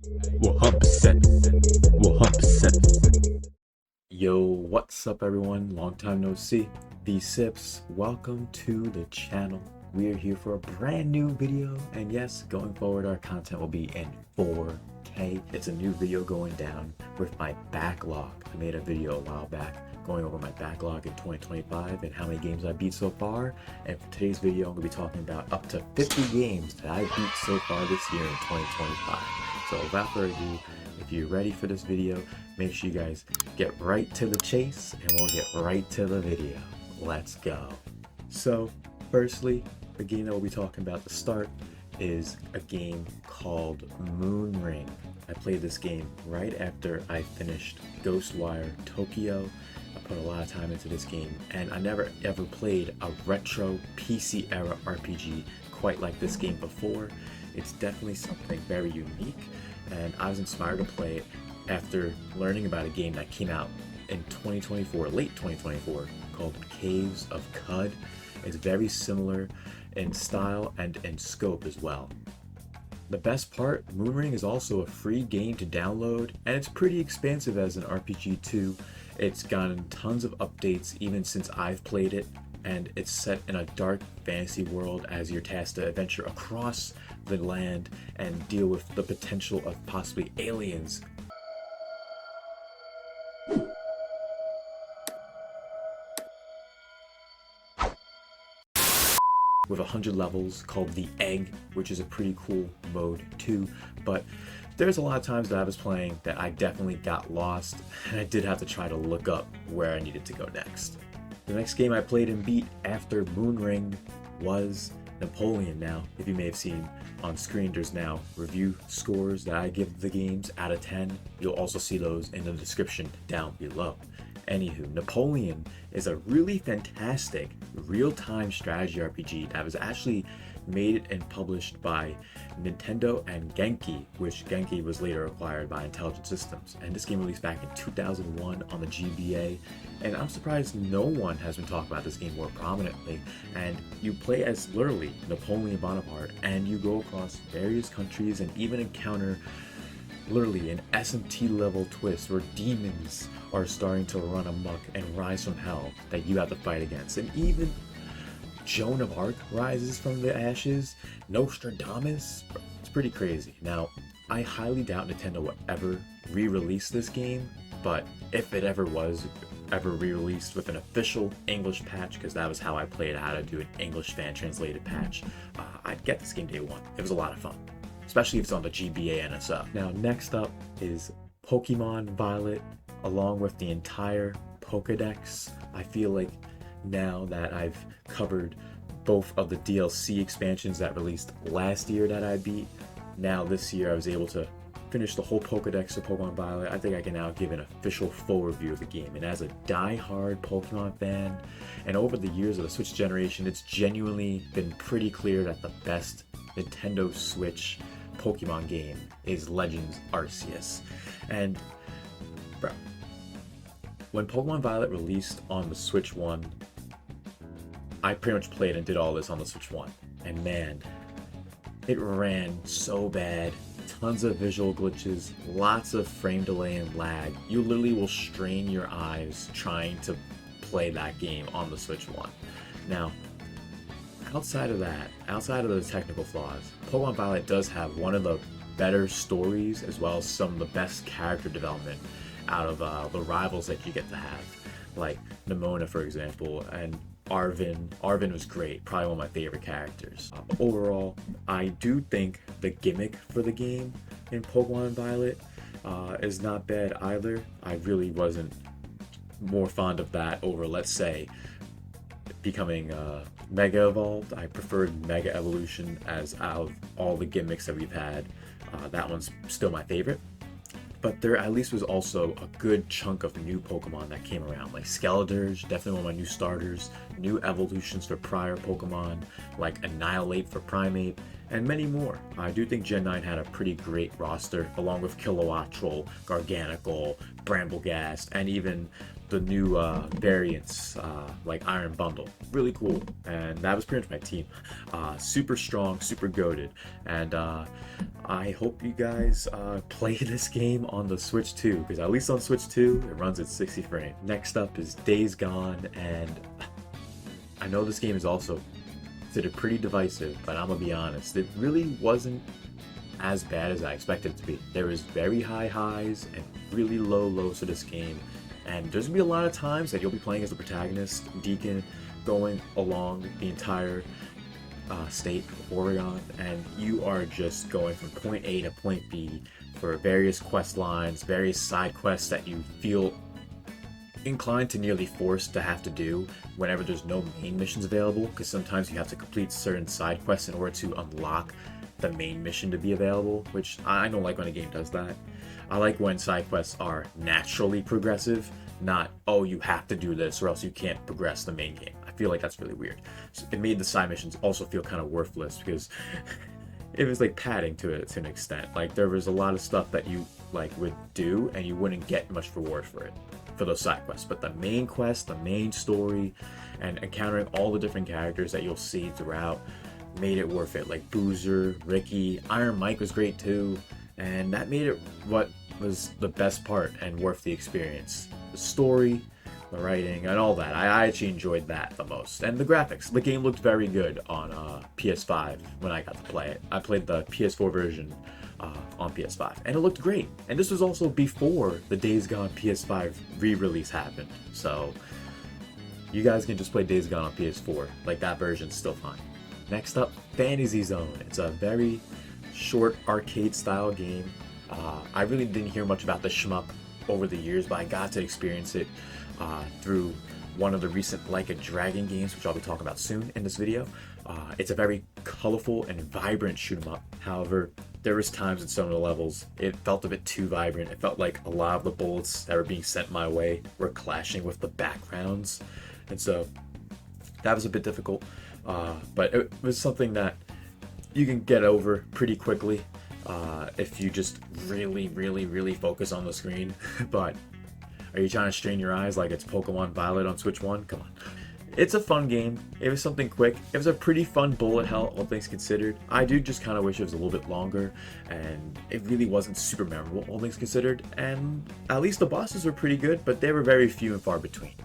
100%. 100%. Yo, what's up everyone? Long time no see. The Sips, welcome to the channel. We are here for a brand new video, and yes, going forward our content will be in 4K. It's a new video going down with my backlog. I made a video a while back going over my backlog in 2025 and how many games I beat so far. And for today's video, I'm going to be talking about up to 50 games that I beat so far this year in 2025. So without further ado, if you're ready for this video, make sure you guys get right to the chase and we'll get right to the video. Let's go. So firstly, the game that we'll be talking about to start is a game called Moonring. I played this game right after I finished Ghostwire Tokyo. I put a lot of time into this game, and I never ever played a retro PC era RPG quite like this game before. It's definitely something very unique, and I was inspired to play it after learning about a game that came out in 2024, late 2024, called Caves of Cud. It's very similar in style and in scope as well. The best part, Moonring is also a free game to download, and it's pretty expansive as an RPG too. It's gotten tons of updates even since I've played it, and it's set in a dark fantasy world as you're tasked to adventure across the land and deal with the potential of possibly aliens. With 100 levels called the Egg, which is a pretty cool mode too. But there's a lot of times that I was playing that I definitely got lost, and I did have to try to look up where I needed to go next. The next game I played and beat after Moonring was Napoleon. Now, if you may have seen on screen, there's now review scores that I give the games out of 10. You'll also see those in the description down below. Anywho, Napoleon is a really fantastic real-time strategy RPG that was actually made and published by Nintendo and Genki, which Genki was later acquired by Intelligent Systems. And this game released back in 2001 on the GBA, and I'm surprised no one has been talking about this game more prominently. And you play as literally Napoleon Bonaparte, and you go across various countries and even encounter literally an SMT level twist where demons are starting to run amok and rise from hell that you have to fight against. And even Joan of Arc rises from the ashes, Nostradamus. It's pretty crazy. Now, I highly doubt Nintendo will ever re-release this game, but if it ever was ever re-released with an official English patch, because that was how I played, how to do an English fan translated patch, I'd get this game day one. It was a lot of fun, especially if it's on the GBA NSO. Now, next up is Pokemon Violet, along with the entire Pokedex. I feel like now that I've covered both of the DLC expansions that released last year that I beat, now this year I was able to finish the whole Pokedex of Pokemon Violet. I think I can now give an official full review of the game. And as a die-hard Pokemon fan, and over the years of the Switch generation, it's genuinely been pretty clear that the best Nintendo Switch Pokemon game is Legends Arceus. And bro, when Pokemon Violet released on the Switch 1, I pretty much played and did all this on the Switch 1, and man, it ran so bad. Tons of visual glitches, lots of frame delay and lag. You literally will strain your eyes trying to play that game on the Switch 1. Now, outside of that, outside of the technical flaws, Pokemon Violet does have one of the better stories as well as some of the best character development out of the rivals that you get to have, like Nemona, for example, and Arvin. Arvin was great, probably one of my favorite characters. Overall, I do think the gimmick for the game in Pokemon Violet is not bad either. I really wasn't more fond of that over, let's say, becoming Mega Evolved. I preferred Mega Evolution as out of all the gimmicks that we've had. That one's still my favorite. But there at least was also a good chunk of new Pokemon that came around, like Skeledirge, definitely one of my new starters, new evolutions for prior Pokemon, like Annihilate for Primate, and many more. I do think Gen 9 had a pretty great roster, along with Kilowatt Troll, Garganical, Brambleghast, and even the new variants like Iron Bundle. Really cool, and that was pretty much my team. Super strong, super goated, and I hope you guys play this game on the Switch 2, because at least on Switch 2 it runs at 60 frames. Next up is Days Gone, and I know this game is also considered pretty divisive, but I'm gonna be honest, it really wasn't as bad as I expected it to be. There was very high highs and really low lows to this game, and there's gonna be a lot of times that you'll be playing as the protagonist, Deacon, going along the entire state of Oregon, and you are just going from point A to point B for various quest lines, various side quests that you feel inclined to nearly forced to have to do whenever there's no main missions available, because sometimes you have to complete certain side quests in order to unlock the main mission to be available, which I don't like when a game does that. I like when side quests are naturally progressive, not, oh, you have to do this or else you can't progress the main game. I feel like that's really weird. So it made the side missions also feel kind of worthless, because it was like padding to it to an extent. Like there was a lot of stuff that you like would do and you wouldn't get much reward for it, for those side quests. But the main quest, the main story, and encountering all the different characters that you'll see throughout made it worth it. Like Boozer, Ricky, Iron Mike was great too, and that made it what was the best part and worth the experience. The story, the writing, and all that. I actually enjoyed that the most. And the graphics. The game looked very good on PS5 when I got to play it. I played the PS4 version on PS5, and it looked great. And this was also before the Days Gone PS5 re-release happened, so you guys can just play Days Gone on PS4. Like, that version's still fine. Next up, Fantasy Zone. It's a very short arcade-style game. I really didn't hear much about the shmup over the years, but I got to experience it through one of the recent Like a Dragon games, which I'll be talking about soon in this video. It's a very colorful and vibrant shoot 'em up. However, there was times in some of the levels it felt a bit too vibrant. It felt like a lot of the bullets that were being sent my way were clashing with the backgrounds, and so that was a bit difficult. But it was something that you can get over pretty quickly if you just really focus on the screen. But are you trying to strain your eyes like it's Pokemon Violet on Switch 1? Come on. It's a fun game. It was something quick. It was a pretty fun bullet hell, all things considered. I do just kind of wish it was a little bit longer, and it really wasn't super memorable, all things considered. And at least the bosses were pretty good, but they were very few and far between.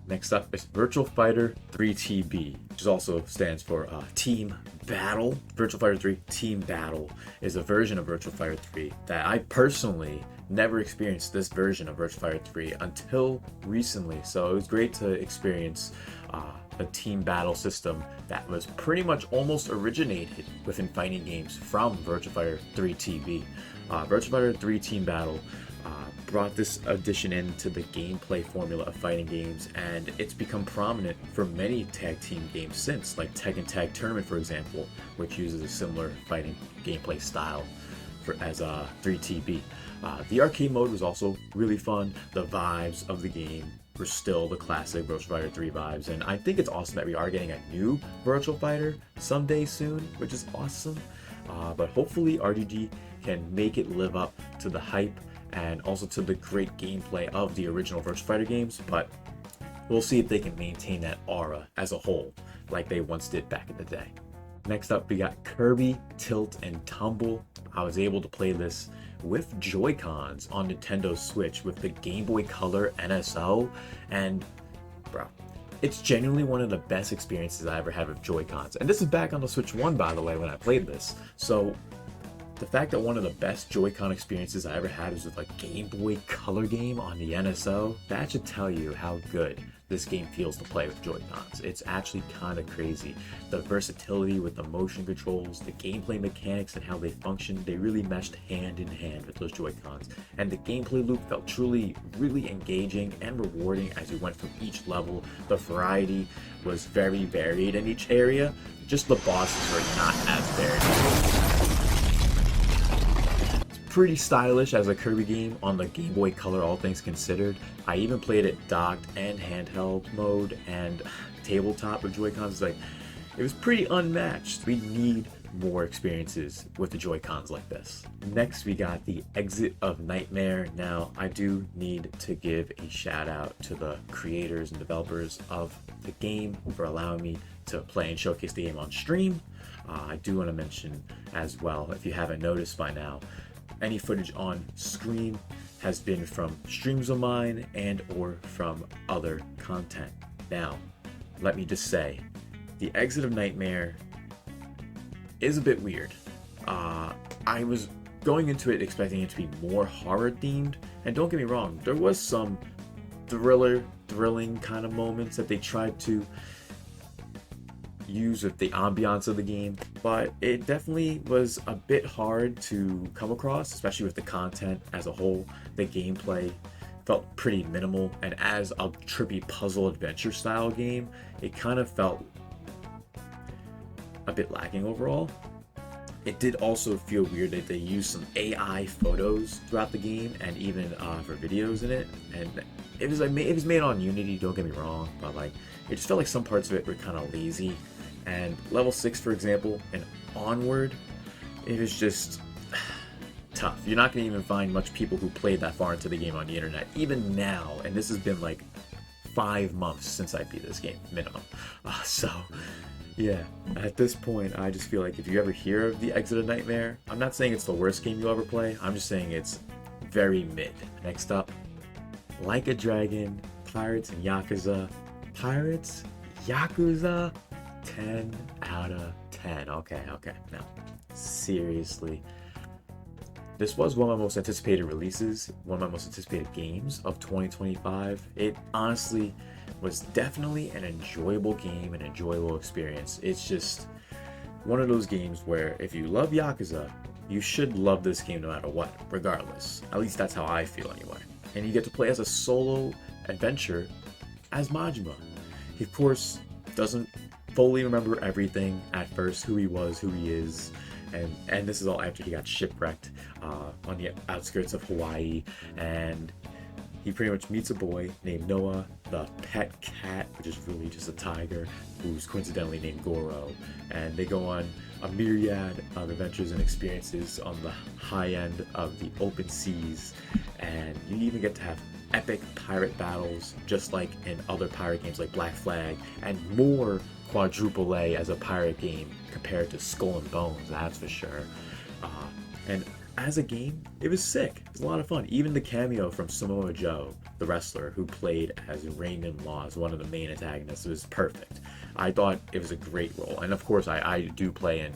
Next up is Virtua Fighter 3 TB, which also stands for Team Battle. Virtua Fighter 3 Team Battle is a version of Virtua Fighter 3 that I personally never experienced this version of Virtua Fighter 3 until recently. So it was great to experience a team battle system that was pretty much almost originated within fighting games from Virtua Fighter 3 TB. Virtua Fighter 3 Team Battle brought this addition into the gameplay formula of fighting games, and it's become prominent for many tag team games since, like Tekken Tag Tournament, for example, which uses a similar fighting gameplay style as 3TB. The arcade mode was also really fun. The vibes of the game were still the classic Virtua Fighter 3 vibes, and I think it's awesome that we are getting a new Virtua Fighter someday soon, which is awesome. But hopefully RGG can make it live up to the hype and also to the great gameplay of the original Virtua Fighter games, but we'll see if they can maintain that aura as a whole, like they once did back in the day. Next up, we got Kirby, Tilt, and Tumble. I was able to play this with Joy-Cons on Nintendo Switch with the Game Boy Color NSO, and bro, it's genuinely one of the best experiences I ever had with Joy-Cons. And this is back on the Switch 1, by the way, when I played this. So the fact that one of the best Joy-Con experiences I ever had was with a Game Boy Color game on the NSO, that should tell you how good this game feels to play with Joy-Cons. It's actually kind of crazy. The versatility with the motion controls, the gameplay mechanics and how they function, they really meshed hand in hand with those Joy-Cons. And the gameplay loop felt truly, really engaging and rewarding as you went from each level. The variety was very varied in each area, just the bosses were not as varied. Pretty stylish as a Kirby game on the Game Boy Color, all things considered. I even played it docked and handheld mode and tabletop with Joy-Cons. Like, it was pretty unmatched. We need more experiences with the Joy-Cons like this. Next, we got the Exit of Nightmare. Now, I do need to give a shout out to the creators and developers of the game for allowing me to play and showcase the game on stream. I do want to mention as well, if you haven't noticed by now, any footage on screen has been from streams of mine and or from other content. Now, let me just say, the Exit of Nightmare is a bit weird. I was going into it expecting it to be more horror themed, and don't get me wrong, there was some thrilling kind of moments that they tried to use with the ambiance of the game, but it definitely was a bit hard to come across, especially with the content as a whole. The gameplay felt pretty minimal, and as a trippy puzzle adventure style game, it kind of felt a bit lacking overall. It did also feel weird that they used some AI photos throughout the game and even for videos in it, and it was made on Unity, don't get me wrong, but like it just felt like some parts of it were kind of lazy. And level 6, for example, and onward, it was just tough. You're not going to even find much people who played that far into the game on the internet, even now, and this has been like 5 months since I beat this game, minimum. So yeah, at this point, I just feel like if you ever hear of the Exit of Nightmare, I'm not saying it's the worst game you'll ever play, I'm just saying it's very mid. Next up, Like a Dragon, Pirates and Yakuza. Pirates, Yakuza, 10 out of 10. Okay, now, seriously. This was one of my most anticipated releases, one of my most anticipated games of 2025. It honestly was definitely an enjoyable game, an enjoyable experience. It's just one of those games where if you love Yakuza, you should love this game no matter what, regardless. At least that's how I feel anyway. And you get to play as a solo adventure as Majima. He, of course, doesn't fully remember everything at first, who he was, who he is, and this is all after he got shipwrecked on the outskirts of Hawaii, and he pretty much meets a boy named Noah, the pet cat, which is really just a tiger, who's coincidentally named Goro, and they go on a myriad of adventures and experiences on the high end of the open seas, and you even get to have epic pirate battles just like in other pirate games like Black Flag, and more quadruple A as a pirate game compared to Skull and Bones, that's for sure. And as a game, it was sick. It was a lot of fun. Even the cameo from Samoa Joe, the wrestler who played as Raymond Laws, one of the main antagonists, was perfect. I thought it was a great role. And of course, I do play in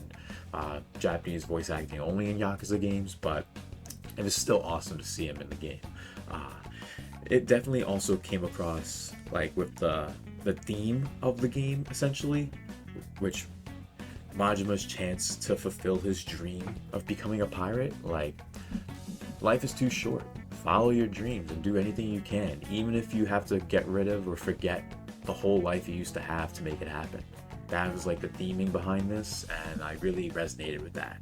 Japanese voice acting only in Yakuza games, but it was still awesome to see him in the game. It definitely also came across like with the theme of the game, essentially, which Majima's chance to fulfill his dream of becoming a pirate. Like, life is too short. Follow your dreams and do anything you can, even if you have to get rid of or forget the whole life you used to have to make it happen. That was like the theming behind this, and I really resonated with that.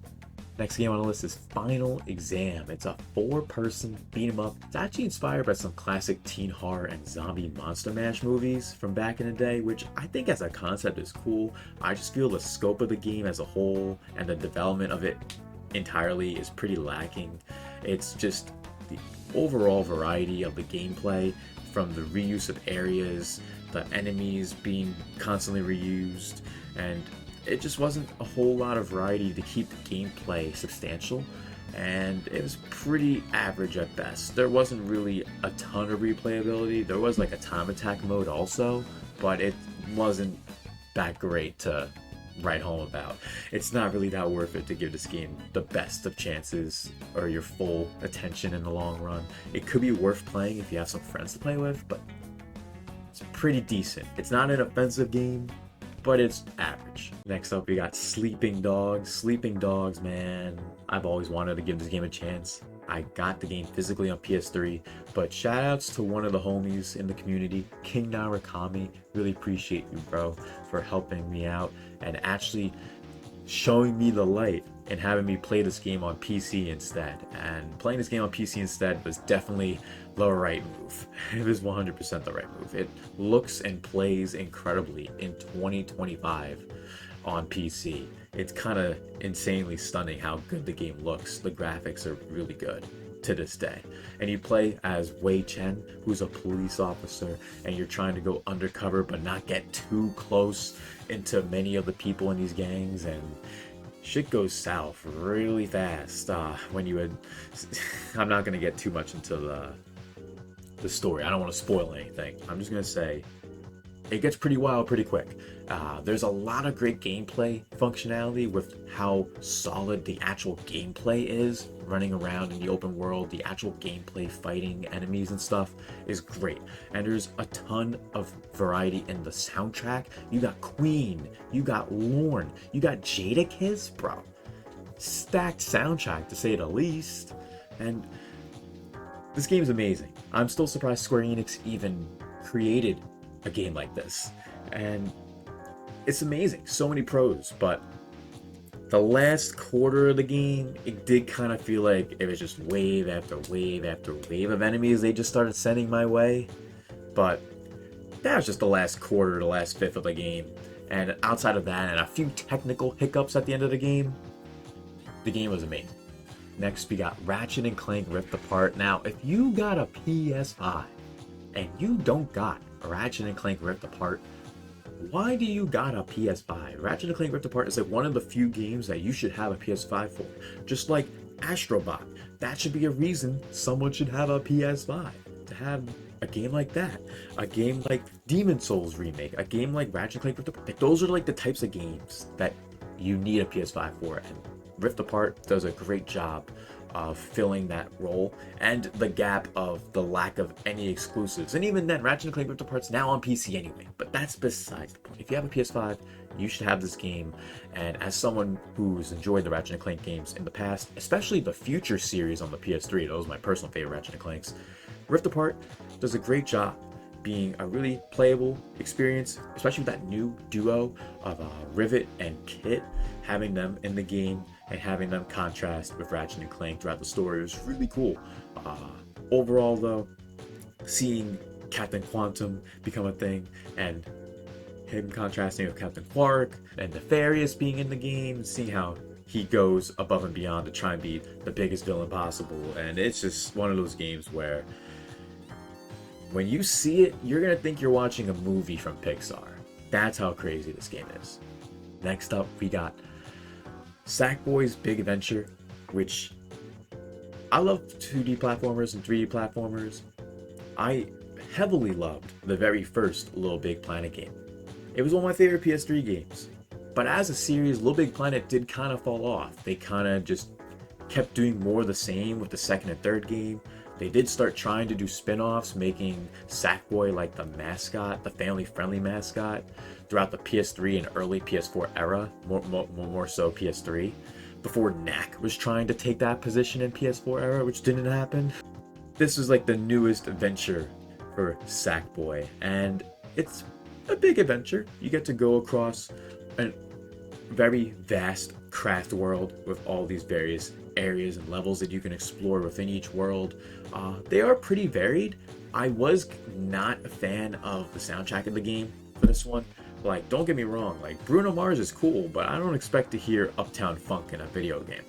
Next game on the list is Final Exam. It's a 4-person beat 'em up. It's actually inspired by some classic teen horror and zombie monster mash movies from back in the day, which I think as a concept is cool. I just feel the scope of the game as a whole and the development of it entirely is pretty lacking. It's just the overall variety of the gameplay, from the reuse of areas, the enemies being constantly reused, and it just wasn't a whole lot of variety to keep the gameplay substantial, and it was pretty average at best. There wasn't really a ton of replayability. There was like a time attack mode also, but it wasn't that great to write home about. It's not really that worth it to give this game the best of chances or your full attention in the long run. It could be worth playing if you have some friends to play with, but it's pretty decent. It's not an offensive game, but it's average. Next up, we got Sleeping Dogs. Sleeping Dogs, man, I've always wanted to give this game a chance. I got the game physically on PS3, but shoutouts to one of the homies in the community, King Narakami. Really appreciate you, bro, for helping me out and actually showing me the light and having me play this game on PC instead. And playing this game on PC instead was definitely the right move. It was 100% the right move. It looks and plays incredibly in 2025 on PC. It's kind of insanely stunning how good the game looks. The graphics are really good to this day. And you play as Wei Chen, who's a police officer, and you're trying to go undercover but not get too close into many of the people in these gangs, and shit goes south really fast when you had I'm not going to get too much into the story. I don't want to spoil anything. I'm just going to say it gets pretty wild pretty quick. There's a lot of great gameplay functionality with how solid the actual gameplay is. Running around in the open world, the actual gameplay fighting enemies and stuff is great. And there's a ton of variety in the soundtrack. You got Queen, you got Lorne, you got Jadakiss, bro. Stacked soundtrack to say the least. And this game is amazing. I'm still surprised Square Enix even created a game like this, and it's amazing. So many pros, but the last quarter of the game, it did kind of feel like it was just wave after wave after wave of enemies they just started sending my way. But that was just the last quarter, the last fifth of the game, and outside of that and a few technical hiccups at the end of the game was amazing. Next, we got Ratchet and Clank Rift Apart. Now, if you got a PS5 and you don't got Ratchet and Clank Rift Apart, why do you got a PS5? Ratchet and Clank Rift Apart is like one of the few games that you should have a PS5 for. Just like Astrobot. That should be a reason someone should have a PS5. To have a game like that. A game like Demon Souls Remake. A game like Ratchet and Clank Rift Apart. Like, those are like the types of games that you need a PS5 for. And Rift Apart does a great job of filling that role and the gap of the lack of any exclusives. And even then, Ratchet & Clank Rift Apart's now on PC anyway, but that's besides the point. If you have a PS5, you should have this game. And as someone who's enjoyed the Ratchet & Clank games in the past, especially the Future series on the PS3, those are my personal favorite Ratchet & Clanks, Rift Apart does a great job being a really playable experience, especially with that new duo of Rivet and Kit, having them in the game and having them contrast with Ratchet and Clank throughout the story was really cool. Overall, though, seeing Captain Quantum become a thing and him contrasting with Captain Quark and Nefarious being in the game, seeing how he goes above and beyond to try and be the biggest villain possible, and it's just one of those games where when you see it, you're gonna think you're watching a movie from Pixar. That's how crazy this game is. Next up, we got Sackboys Big Adventure, which I love 2D platformers and 3D platformers. I heavily loved the very first Little Big Planet game. It was one of my favorite PS3 games. But as a series, Little Big Planet did kind of fall off. They kind of just kept doing more of the same with the second and third game. They did start trying to do spin-offs, making Sackboy like the mascot, the family-friendly mascot, throughout the PS3 and early PS4 era, more so PS3, before Knack was trying to take that position in PS4 era, which didn't happen. This was like the newest adventure for Sackboy, and it's a big adventure. You get to go across a very vast craft world with all these various areas and levels that you can explore within each world. They are pretty varied. I was not a fan of the soundtrack of the game for this one. Like, don't get me wrong, like, Bruno Mars is cool, but I don't expect to hear Uptown Funk in a video game.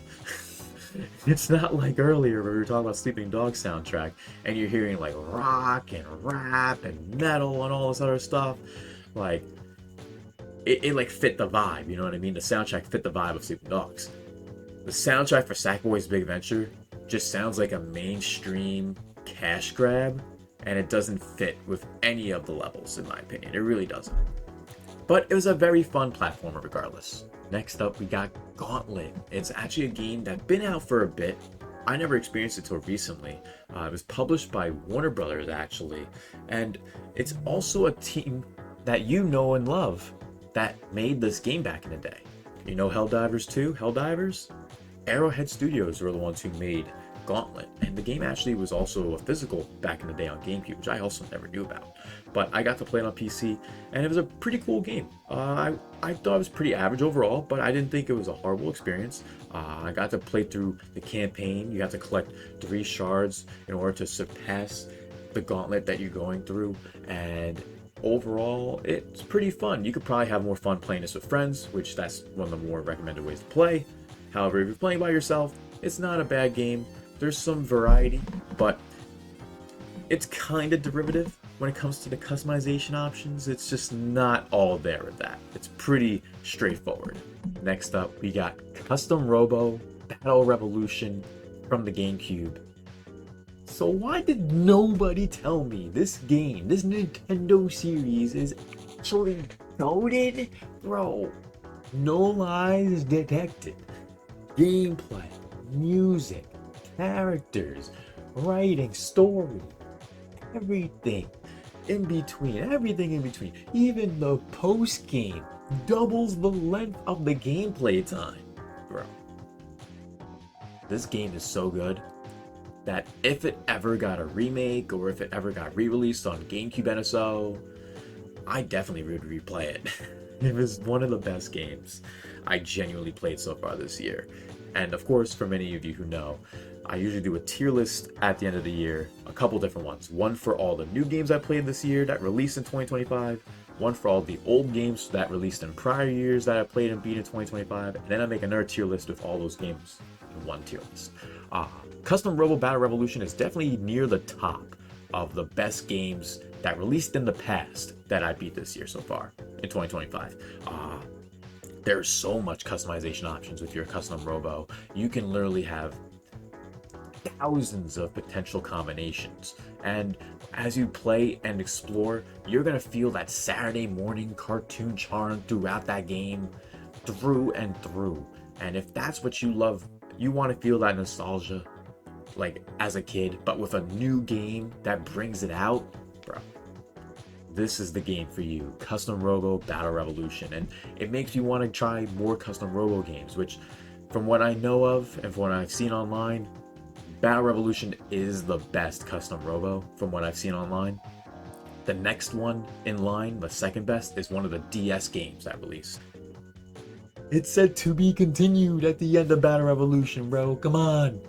It's not like earlier where we were talking about Sleeping Dogs soundtrack and you're hearing like rock and rap and metal and all this other stuff. Like, it like fit the vibe, you know what I mean? The soundtrack fit the vibe of Sleeping Dogs. The soundtrack for Sackboys Big Adventure just sounds like a mainstream cash grab, and it doesn't fit with any of the levels, in my opinion. It really doesn't. But it was a very fun platformer regardless. Next up, we got Gauntlet. It's actually a game that's been out for a bit. I never experienced it till recently. It was published by Warner Brothers, actually. And it's also a team that you know and love that made this game back in the day. You know Helldivers 2? Helldivers? Arrowhead Studios were the ones who made Gauntlet, and the game actually was also a physical back in the day on GameCube, which I also never knew about. But I got to play it on PC, and it was a pretty cool game. I thought it was pretty average overall, but I didn't think it was a horrible experience. I got to play through the campaign. You have to collect 3 shards in order to surpass the gauntlet that you're going through, and overall, it's pretty fun. You could probably have more fun playing this with friends, which that's one of the more recommended ways to play. However, if you're playing by yourself, it's not a bad game. There's some variety, but it's kind of derivative when it comes to the customization options. It's just not all there with that. It's pretty straightforward. Next up, we got Custom Robo Battle Revolution from the GameCube. So why did nobody tell me this game, this Nintendo series is actually goated? Bro, no lies detected. Gameplay, music, characters, writing, story, everything in between, everything in between. Even the post-game doubles the length of the gameplay time. Bro, this game is so good that if it ever got a remake or if it ever got re-released on GameCube NSO, I definitely would replay it. It was one of the best games I genuinely played so far this year. And of course, for many of you who know, I usually do a tier list at the end of the year, a couple different ones. One for all the new games I played this year that released in 2025, one for all the old games that released in prior years that I played and beat in 2025, and then I make another tier list with all those games in one tier list. Custom Robo Battle Revolution is definitely near the top of the best games that released in the past that I beat this year so far in 2025. There's so much customization options with your Custom Robo. You can literally have thousands of potential combinations, and as you play and explore, you're gonna feel that Saturday morning cartoon charm throughout that game, through and through. And if that's what you love, you want to feel that nostalgia like as a kid, but with a new game that brings it out, bro, this is the game for you. Custom Robo Battle Revolution. And it makes you want to try more Custom Robo games, which from what I know of and from what I've seen online, Battle Revolution is the best Custom Robo from what I've seen online. The next one in line, the second best, is one of the DS games that released. It said to be continued at the end of Battle Revolution, bro. Come on.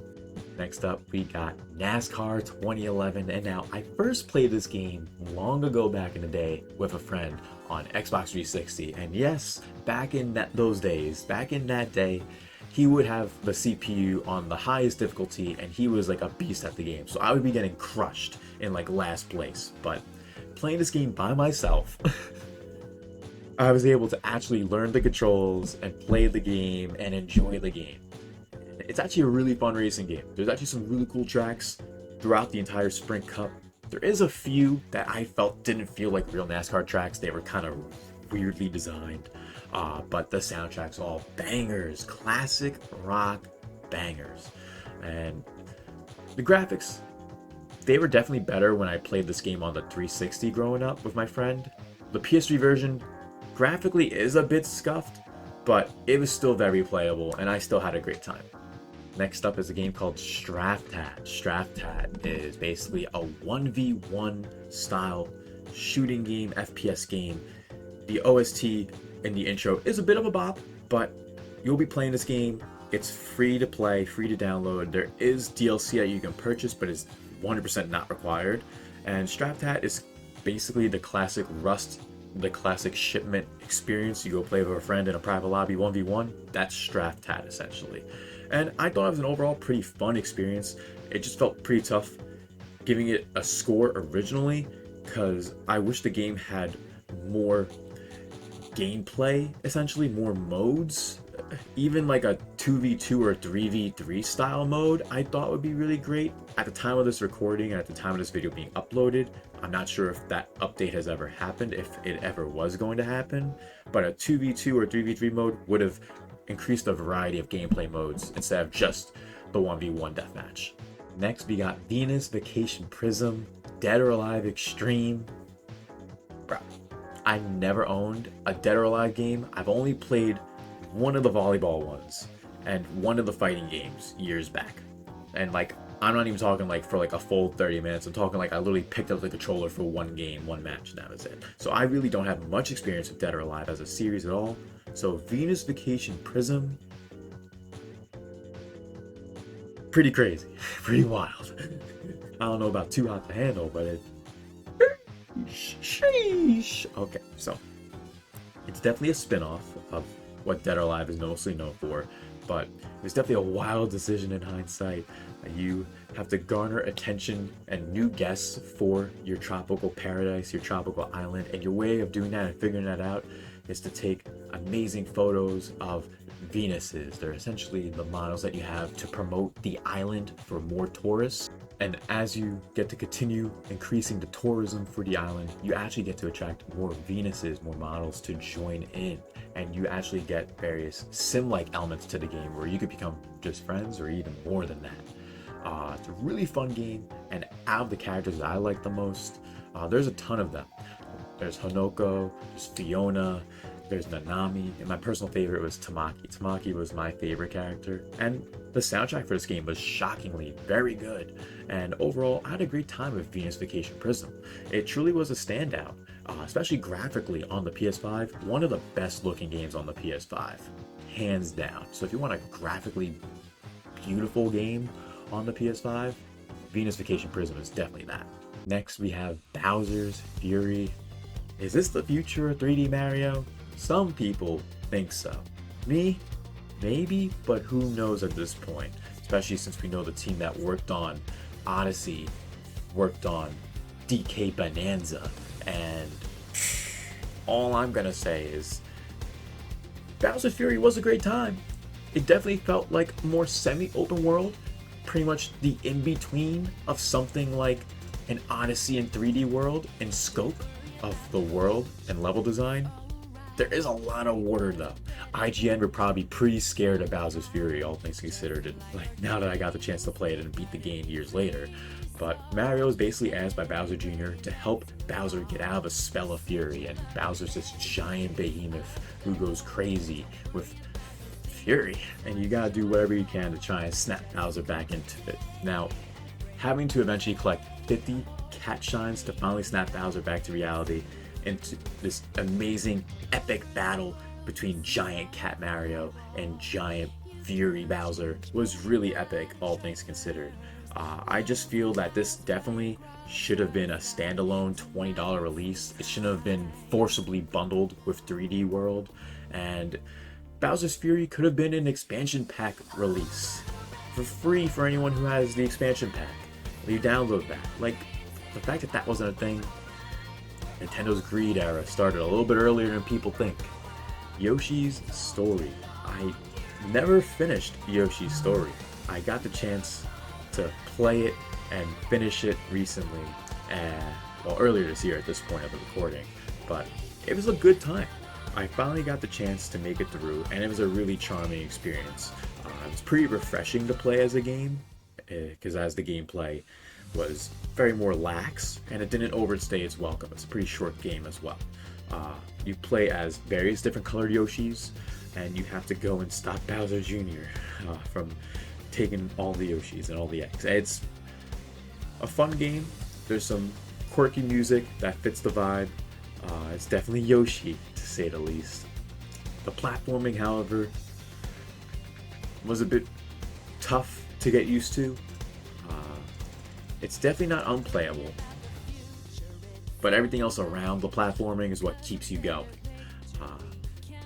Next up, we got Nascar 2011, and now I first played this game long ago back in the day with a friend on Xbox 360, and yes, back in those days, back in that day, he would have the CPU on the highest difficulty, and he was like a beast at the game, so I would be getting crushed in like last place. But playing this game by myself, I was able to actually learn the controls and play the game and enjoy the game. It's actually a really fun racing game. There's actually some really cool tracks throughout the entire Sprint Cup. There is a few that I felt didn't feel like real NASCAR tracks. They were kind of weirdly designed. But the soundtrack's all bangers, classic rock bangers. And the graphics, they were definitely better when I played this game on the 360 growing up with my friend. The PS3 version graphically is a bit scuffed, but it was still very playable and I still had a great time. Next up is a game called STRAFTAT. STRAFTAT is basically a 1v1 style shooting game, FPS game. The OST in the intro is a bit of a bop, but you'll be playing this game. It's free to play, free to download. There is DLC that you can purchase, but it's 100% not required. And STRAFTAT is basically the classic Rust, the classic shipment experience. You go play with a friend in a private lobby 1v1. That's STRAFTAT essentially. And I thought it was an overall pretty fun experience. It just felt pretty tough giving it a score originally, because I wish the game had more gameplay, essentially more modes. Even like a 2v2 or 3v3 style mode I thought would be really great. At the time of this recording and at the time of this video being uploaded, I'm not sure if that update has ever happened, if it ever was going to happen, but a 2v2 or 3v3 mode would have increased the variety of gameplay modes instead of just the 1v1 deathmatch. Next, we got Venus Vacation Prism Dead or Alive Extreme. Bro, I never owned a Dead or Alive game. I've only played one of the volleyball ones and one of the fighting games years back. And like, I'm not even talking like for like a full 30 minutes. I'm talking like I literally picked up the controller for one game, one match, and that was it. So I really don't have much experience with Dead or Alive as a series at all. So Venus Vacation Prism, pretty crazy, pretty wild. I don't know about too hot to handle, but Sheesh. Okay, so it's definitely a spin-off of what Dead or Alive is mostly known for, but it was definitely a wild decision in hindsight. You have to garner attention and new guests for your tropical paradise, your tropical island, and your way of doing that and figuring that out is to take amazing photos of Venuses. They're essentially the models that you have to promote the island for more tourists. And as you get to continue increasing the tourism for the island, you actually get to attract more Venuses, more models to join in. And you actually get various sim-like elements to the game where you could become just friends or even more than that. It's a really fun game, and out of the characters that I like the most, there's a ton of them. There's Hanoko, there's Fiona, there's Nanami, and my personal favorite was Tamaki. Tamaki was my favorite character, and the soundtrack for this game was shockingly very good. And overall, I had a great time with Venus Vacation Prism. It truly was a standout, especially graphically on the PS5. One of the best looking games on the PS5, hands down. So if you want a graphically beautiful game on the PS5, Venus Vacation Prism is definitely that. Next we have Bowser's Fury. Is this the future of 3D Mario? Some people think so. Me? Maybe, but who knows at this point, especially since we know the team that worked on Odyssey worked on DK Bonanza, and all I'm gonna say is Bowser's Fury was a great time. It definitely felt like more semi-open world, pretty much the in-between of something like an Odyssey in 3D world in scope of the world and level design. There is a lot of water though. IGN would probably be pretty scared of Bowser's Fury, all things considered, and like now that I got the chance to play it and beat the game years later. But Mario is basically asked by Bowser Jr. to help Bowser get out of a spell of fury, and Bowser's this giant behemoth who goes crazy with fury, and you gotta do whatever you can to try and snap Bowser back into it. Now, having to eventually collect 50 cat shines to finally snap Bowser back to reality into this amazing epic battle between giant cat Mario and giant fury Bowser was really epic, all things considered. I just feel that this definitely should have been a standalone $20 release. It shouldn't have been forcibly bundled with 3D World, and Bowser's Fury could have been an expansion pack release for free for anyone who has the expansion pack. You download that. Like, the fact that that wasn't a thing, Nintendo's greed era started a little bit earlier than people think. Yoshi's Story. I never finished Yoshi's Story. I got the chance to play it and finish it recently, well, earlier this year at this point of the recording, but it was a good time. I finally got the chance to make it through, and it was a really charming experience. It was pretty refreshing to play as a game, because as the gameplay was very more lax, and it didn't overstay its welcome. It's a pretty short game as well. You play as various different colored Yoshis, and you have to go and stop Bowser Jr. From taking all the Yoshis and all the eggs. It's a fun game. There's some quirky music that fits the vibe. It's definitely Yoshi, to say the least. The platforming, however, was a bit tough to get used to. It's definitely not unplayable, but everything else around the platforming is what keeps you going.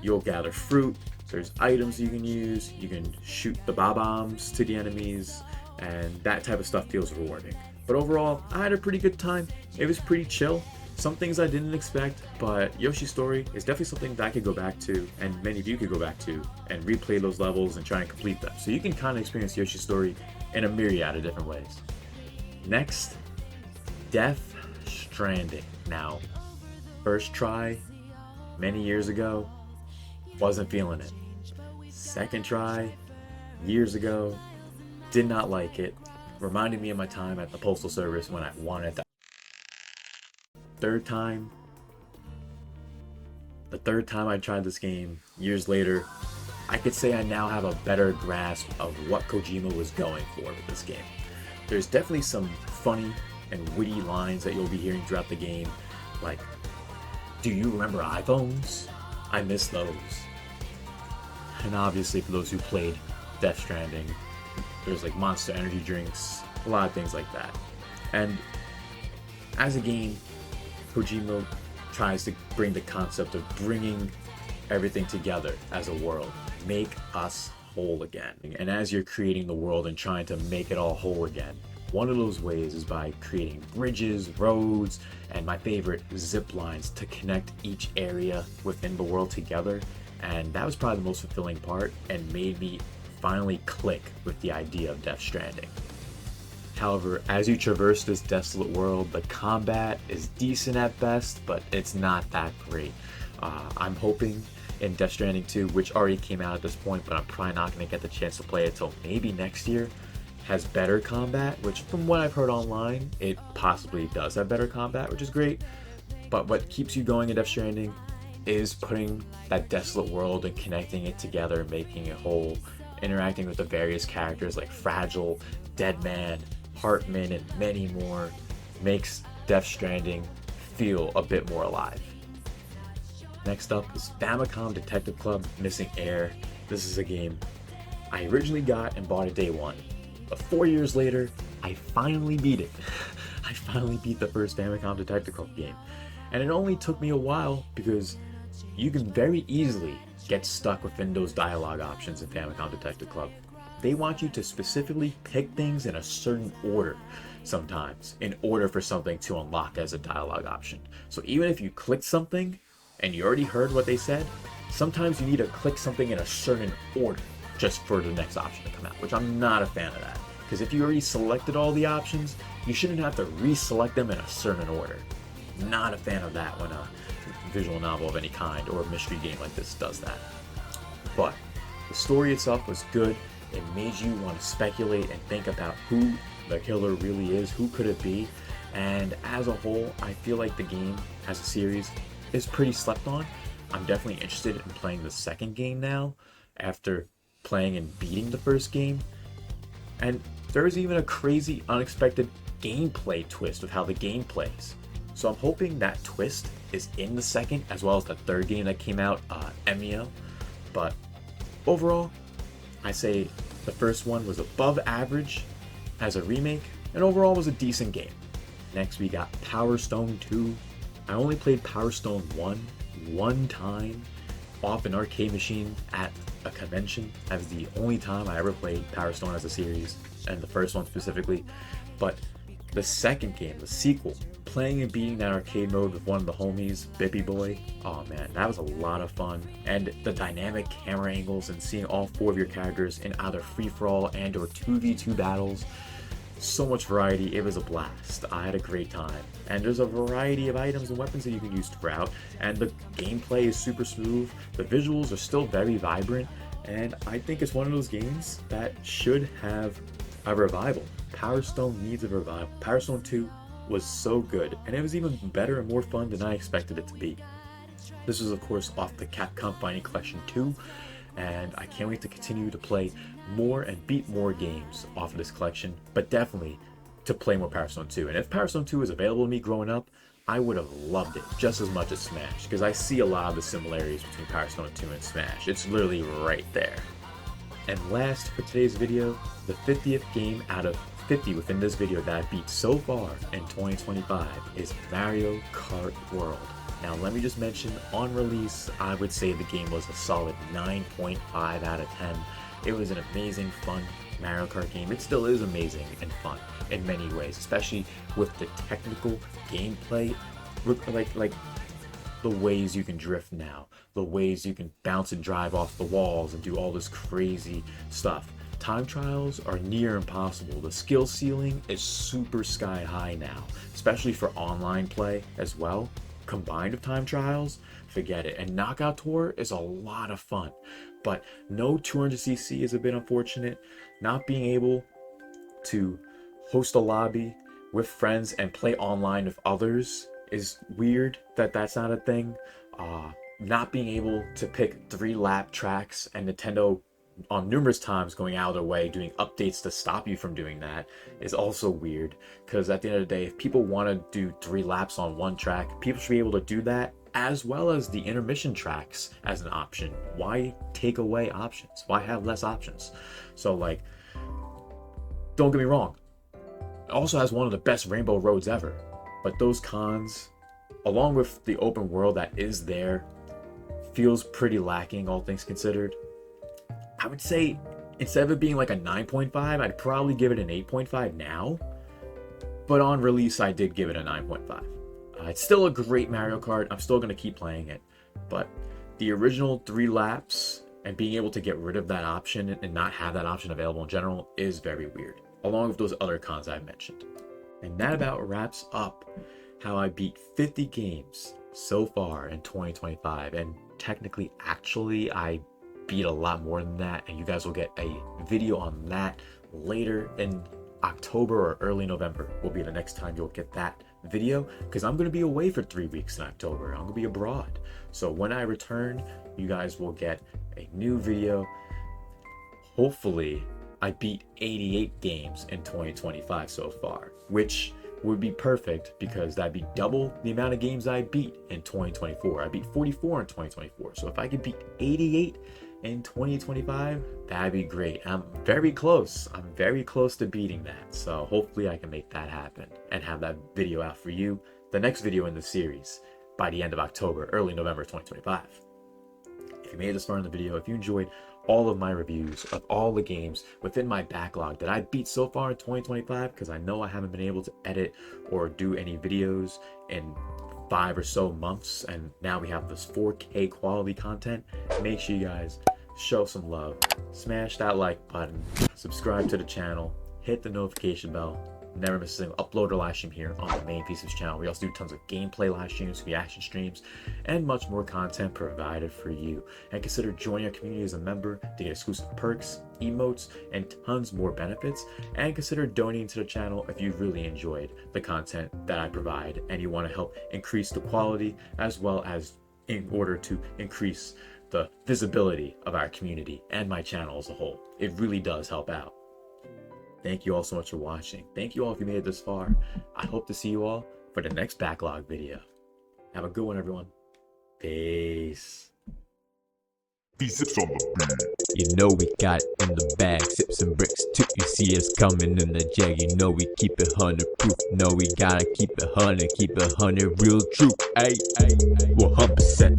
You'll gather fruit, there's items you can use, you can shoot the bombs to the enemies, and that type of stuff feels rewarding. But overall, I had a pretty good time. It was pretty chill. Some things I didn't expect, but Yoshi's Story is definitely something that I could go back to, and many of you could go back to, and replay those levels and try and complete them. So you can kind of experience Yoshi's Story in a myriad of different ways. Next, Death Stranding. Now, first try, many years ago, wasn't feeling it. Second try, years ago, did not like it. Reminded me of my time at the Postal Service when I wanted that. The third time I tried this game, years later, I could say I now have a better grasp of what Kojima was going for with this game. There's definitely some funny and witty lines that you'll be hearing throughout the game, like, "Do you remember iPhones? I miss those." And obviously for those who played Death Stranding, there's like Monster Energy drinks, a lot of things like that. And as a game, Kojima tries to bring the concept of bringing everything together as a world. Make us whole again. And as you're creating the world and trying to make it all whole again, one of those ways is by creating bridges, roads, and my favorite, zip lines to connect each area within the world together. And that was probably the most fulfilling part and made me finally click with the idea of Death Stranding. However, as you traverse this desolate world, the combat is decent at best, but it's not that great. I'm hoping in Death Stranding 2, which already came out at this point, but I'm probably not going to get the chance to play it till maybe next year, has better combat, which from what I've heard online, it possibly does have better combat, which is great. But what keeps you going in Death Stranding is putting that desolate world and connecting it together, making it whole, interacting with the various characters like Fragile, Deadman, Hartman, and many more, makes Death Stranding feel a bit more alive. Next up is Famicom Detective Club Missing Heir. This is a game I originally got and bought it day one, but 4 years later, I finally beat it. I finally beat the first Famicom Detective Club game. And it only took me a while because you can very easily get stuck within those dialogue options in Famicom Detective Club. They want you to specifically pick things in a certain order sometimes in order for something to unlock as a dialogue option. So even if you click something and you already heard what they said, sometimes you need to click something in a certain order just for the next option to come out, which I'm not a fan of that. Because if you already selected all the options, you shouldn't have to reselect them in a certain order. Not a fan of that when a visual novel of any kind or a mystery game like this does that. But the story itself was good. It made you want to speculate and think about who the killer really is, who could it be, and as a whole, I feel like the game as a series is pretty slept on. I'm definitely interested in playing the second game now, after playing and beating the first game, and there's even a crazy, unexpected gameplay twist with how the game plays. So I'm hoping that twist is in the second, as well as the third game that came out, Emio, but overall, I say the first one was above average as a remake, and overall was a decent game. Next we got Power Stone 2. I only played Power Stone 1 one time off an arcade machine at a convention. That was the only time I ever played Power Stone as a series, and the first one specifically. But the second game, the sequel, playing and beating that arcade mode with one of the homies, Bippy Boy, oh man, that was a lot of fun. And the dynamic camera angles and seeing all four of your characters in either free-for-all and or 2v2 battles, so much variety, it was a blast. I had a great time. And there's a variety of items and weapons that you can use throughout, and the gameplay is super smooth, the visuals are still very vibrant, and I think it's one of those games that should have a revival. Power Stone needs a revival. Power Stone 2 was so good, and it was even better and more fun than I expected it to be. This was of course off the Capcom Fighting Collection 2, and I can't wait to continue to play more and beat more games off of this collection, but definitely to play more Power Stone 2. And if Power Stone 2 was available to me growing up, I would have loved it just as much as Smash, because I see a lot of the similarities between Power Stone 2 and Smash. It's literally right there. And last for today's video, the 50th game out of 50 within this video that I beat so far in 2025 is Mario Kart World. Now let me just mention, on release, I would say the game was a solid 9.5 out of 10. It was an amazing, fun Mario Kart game. It still is amazing and fun in many ways, especially with the technical gameplay, like the ways you can drift now, the ways you can bounce and drive off the walls and do all this crazy stuff. Time trials are near impossible. The skill ceiling is super sky high now, especially for online play as well. Combined with time trials, forget it. And Knockout Tour is a lot of fun, but no 200cc is a bit unfortunate. Not being able to host a lobby with friends and play online with others is weird. That's not a thing. Not being able to pick 3-lap tracks, and Nintendo on numerous times going out of their way doing updates to stop you from doing that, is also weird, because at the end of the day, if people want to do 3 laps on one track, people should be able to do that, as well as the intermission tracks as an option. Why take away options? Why have less options? So like, don't get me wrong, it also has one of the best rainbow roads ever, but those cons along with the open world that is there, feels pretty lacking, all things considered. I would say instead of it being like a 9.5, I'd probably give it an 8.5 now. But on release, I did give it a 9.5. It's still a great Mario Kart. I'm still going to keep playing it. But the original 3 laps and being able to get rid of that option and not have that option available in general is very weird, along with those other cons I mentioned. And that about wraps up how I beat 50 games so far in 2025. And technically, actually, I beat a lot more than that, and you guys will get a video on that later in October or early November will be the next time you'll get that video, because I'm going to be away for 3 weeks in October. I'm going to be abroad. So when I return, you guys will get a new video. Hopefully, I beat 88 games in 2025 so far, which would be perfect because that'd be double the amount of games I beat in 2024. I beat 44 in 2024. So if I could beat 88 in 2025, that'd be great. I'm very close. I'm very close to beating that. So hopefully I can make that happen and have that video out for you, the next video in the series, by the end of October, early November 2025. If you made it this far in the video, if you enjoyed all of my reviews of all the games within my backlog that I beat so far in 2025, because I know I haven't been able to edit or do any videos in 5 or so months, and now we have this 4K quality content, make sure you guys show some love, smash that like button, subscribe to the channel, hit the notification bell, never miss a single upload or live stream here on the main Pieces channel. We also do tons of gameplay live streams, reaction streams, and much more content provided for you. And consider joining our community as a member to get exclusive perks, emotes, and tons more benefits. And consider donating to the channel if you really enjoyed the content that I provide and you want to help increase the quality, as well as in order to increase the visibility of our community and my channel as a whole. It really does help out. Thank you all so much for watching. Thank you all if you made it this far. I hope to see you all for the next backlog video. Have a good one, everyone. Peace. These sips on the beat. You know we got it in the bag, sips and bricks too. You see us coming in the jag, you know we keep it 100 proof. No, we gotta keep it 100, keep it 100 real true. Ay, 100%, 100%,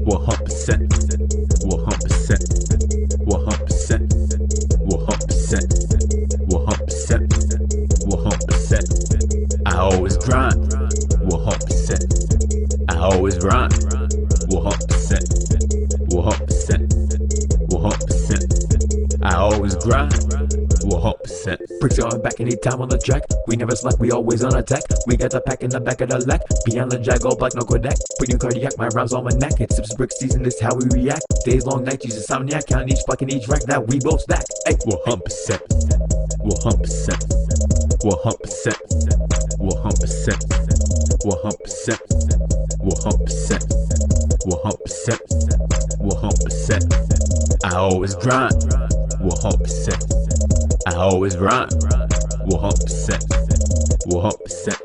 100%, 100%, 100%, 100%, 100%. I always grind, 100%. I always rhyme, 100%, 100%, 100%. I always grind, 100%. Bricks on back anytime on the track. We never slack, we always on attack. We got the pack in the back of the lack. Beyond the jag, all black, no Kodak. Putting cardiac, my rhymes on my neck. It sips brick season, this how we react. Days long, night, use insomniac. Count each block in each rack that we both stack. Ay, 100%, 100%, 100%, 100%, 100%, 100%, 100%, 100%. I always grind, 100%. I always rhyme, 100%, 100%,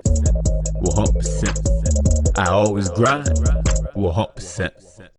100%. I always grind, 100%.